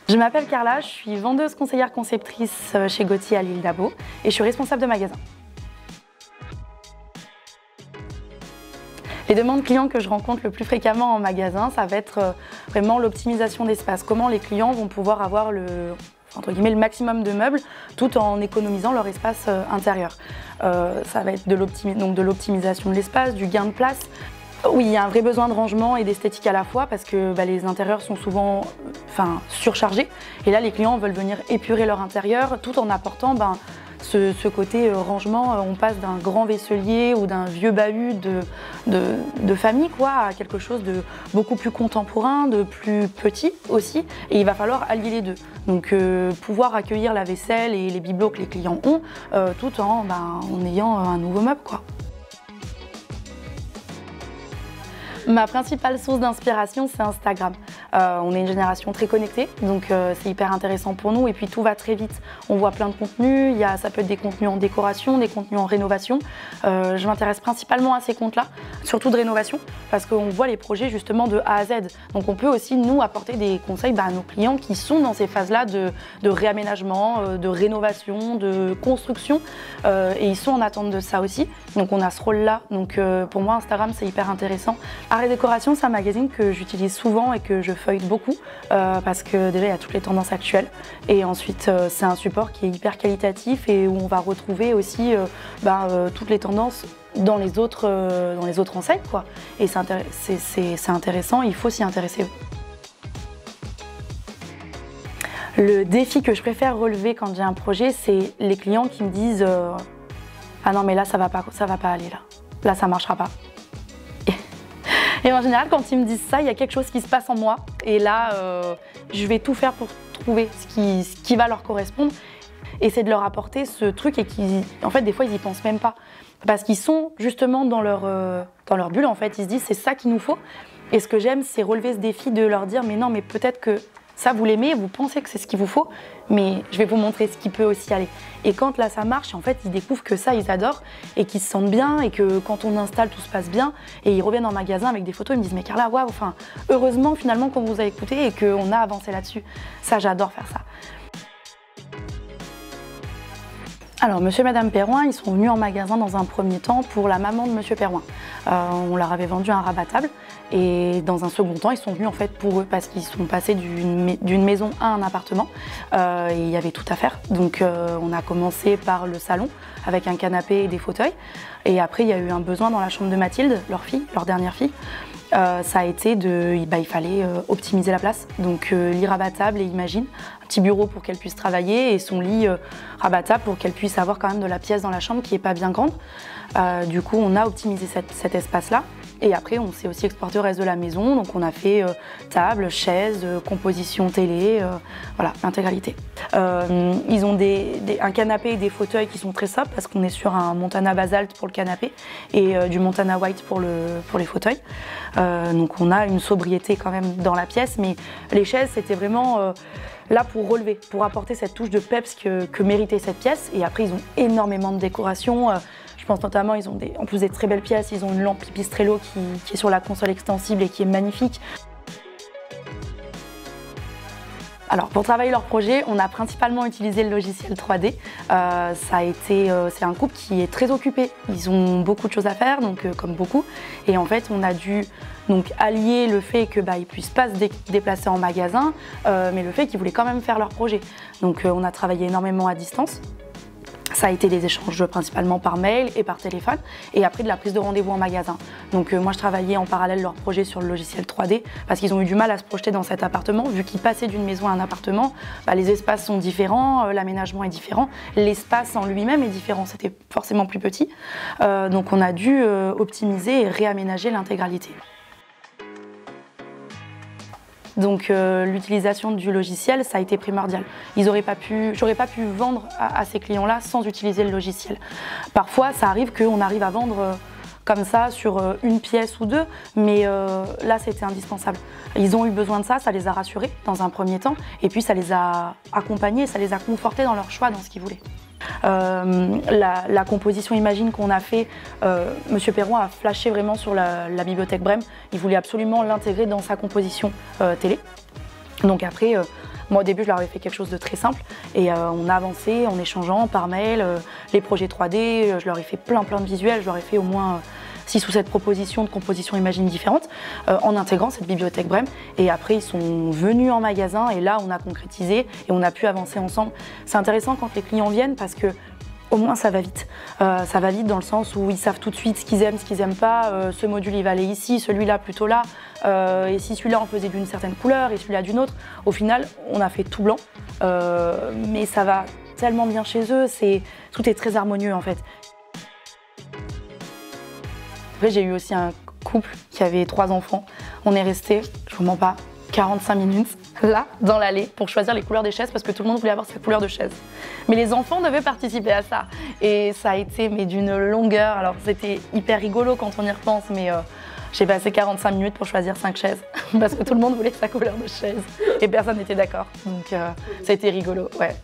Je m'appelle Carla, je suis vendeuse conseillère conceptrice chez Gauthier à l'île d'Abo et je suis responsable de magasin. Les demandes clients que je rencontre le plus fréquemment en magasin, ça va être vraiment l'optimisation d'espace. Comment les clients vont pouvoir avoir entre guillemets, le maximum de meubles tout en économisant leur espace intérieur. Ça va être de l'optimisation de l'espace, du gain de place. Oui, il y a un vrai besoin de rangement et d'esthétique à la fois parce que les intérieurs sont souvent surchargés. Et là, les clients veulent venir épurer leur intérieur tout en apportant ce côté rangement. On passe d'un grand vaisselier ou d'un vieux bahut de famille à quelque chose de beaucoup plus contemporain, de plus petit aussi. Et il va falloir allier les deux. Donc pouvoir accueillir la vaisselle et les bibelots que les clients ont tout en ayant un nouveau meuble, quoi. Ma principale source d'inspiration, c'est Instagram. On est une génération très connectée, donc c'est hyper intéressant pour nous. Et puis tout va très vite. On voit plein de contenus. Ça peut être des contenus en décoration, des contenus en rénovation. Je m'intéresse principalement à ces comptes-là, surtout de rénovation, parce qu'on voit les projets justement de A à Z. Donc on peut aussi nous apporter des conseils à nos clients qui sont dans ces phases-là de réaménagement, de rénovation, de construction. Et ils sont en attente de ça aussi. Donc on a ce rôle-là. Donc pour moi, Instagram, c'est hyper intéressant. Art et décoration, c'est un magazine que j'utilise souvent et que je feuillete beaucoup parce que déjà il y a toutes les tendances actuelles et ensuite c'est un support qui est hyper qualitatif et où on va retrouver aussi toutes les tendances dans les autres enseignes, quoi. Et c'est intéressant, il faut s'y intéresser. Le défi que je préfère relever quand j'ai un projet, c'est les clients qui me disent ah non mais là ça va pas aller là ça marchera pas. Et en général, quand ils me disent ça, il y a quelque chose qui se passe en moi. Et là, je vais tout faire pour trouver ce qui va leur correspondre. Et c'est de leur apporter ce truc et en fait, des fois, ils y pensent même pas. Parce qu'ils sont justement dans leur bulle, en fait. Ils se disent, c'est ça qu'il nous faut. Et ce que j'aime, c'est relever ce défi de leur dire, mais non, mais peut-être que ça, vous l'aimez, vous pensez que c'est ce qu'il vous faut, mais je vais vous montrer ce qui peut aussi aller. Et quand là, ça marche, en fait, ils découvrent que ça, ils adorent et qu'ils se sentent bien et que quand on installe, tout se passe bien. Et ils reviennent en magasin avec des photos, ils me disent, mais Carla, waouh, heureusement finalement qu'on vous a écouté et qu'on a avancé là-dessus. Ça, j'adore faire ça. Alors, monsieur et madame Perroin, ils sont venus en magasin dans un premier temps pour la maman de monsieur Perroin. On leur avait vendu un rabattable et dans un second temps, ils sont venus en fait pour eux parce qu'ils sont passés d'une maison à un appartement et il y avait tout à faire. Donc, on a commencé par le salon avec un canapé et des fauteuils. Et après, il y a eu un besoin dans la chambre de Mathilde, leur dernière fille. Ça a été il fallait optimiser la place. Donc lit rabattable et Imagine, un petit bureau pour qu'elle puisse travailler et son lit rabattable pour qu'elle puisse avoir quand même de la pièce dans la chambre qui n'est pas bien grande. Du coup, on a optimisé cet espace-là. Et après, on s'est aussi exporté au reste de la maison. Donc on a fait table, chaise, composition télé, voilà, l'intégralité. Ils ont un canapé et des fauteuils qui sont très sobres parce qu'on est sur un Montana Basalt pour le canapé et du Montana White pour les fauteuils. Donc on a une sobriété quand même dans la pièce, mais les chaises, c'était vraiment là pour relever, pour apporter cette touche de peps que méritait cette pièce. Et après, ils ont énormément de décoration. Je pense notamment, ils ont en plus des très belles pièces, ils ont une lampe Pipistrello qui est sur la console extensible et qui est magnifique. Alors pour travailler leur projet, on a principalement utilisé le logiciel 3D. C'est un couple qui est très occupé. Ils ont beaucoup de choses à faire, donc comme beaucoup. Et en fait, on a dû allier le fait qu'ils ne puissent pas se déplacer en magasin, mais le fait qu'ils voulaient quand même faire leur projet. Donc on a travaillé énormément à distance. Ça a été des échanges principalement par mail et par téléphone et après de la prise de rendez-vous en magasin. Donc moi je travaillais en parallèle leur projet sur le logiciel 3D parce qu'ils ont eu du mal à se projeter dans cet appartement. Vu qu'ils passaient d'une maison à un appartement, les espaces sont différents, l'aménagement est différent, l'espace en lui-même est différent, c'était forcément plus petit. Donc on a dû optimiser et réaménager l'intégralité. Donc l'utilisation du logiciel, ça a été primordial. J'aurais pas pu vendre à ces clients-là sans utiliser le logiciel. Parfois, ça arrive qu'on arrive à vendre comme ça sur une pièce ou deux, mais là, c'était indispensable. Ils ont eu besoin de ça, ça les a rassurés dans un premier temps, et puis ça les a accompagnés, ça les a confortés dans leur choix, dans ce qu'ils voulaient. La composition Imagine qu'on a fait, Monsieur Perroin a flashé vraiment sur la bibliothèque Brême. Il voulait absolument l'intégrer dans sa composition télé. Donc après, Moi au début je leur avais fait quelque chose de très simple et on a avancé en échangeant par mail, les projets 3D, je leur ai fait plein de visuels, je leur ai fait au moins 6 ou 7 propositions de compositions Imagine différentes en intégrant cette bibliothèque Brême. Et après, ils sont venus en magasin et là, on a concrétisé et on a pu avancer ensemble. C'est intéressant quand les clients viennent parce que au moins ça va vite. Ça va vite dans le sens où ils savent tout de suite ce qu'ils aiment pas. Ce module il va aller ici, celui-là plutôt là. Et si celui-là on faisait d'une certaine couleur et celui-là d'une autre, au final on a fait tout blanc. Mais ça va tellement bien chez eux, tout est très harmonieux en fait. Après j'ai eu aussi un couple qui avait 3 enfants. On est resté, je vous mens pas, 45 minutes là dans l'allée pour choisir les couleurs des chaises parce que tout le monde voulait avoir sa couleur de chaise. Mais les enfants devaient participer à ça et ça a été mais d'une longueur. Alors c'était hyper rigolo quand on y repense, mais j'ai passé 45 minutes pour choisir 5 chaises parce que tout le monde voulait sa couleur de chaise et personne n'était d'accord. Donc ça a été rigolo, ouais.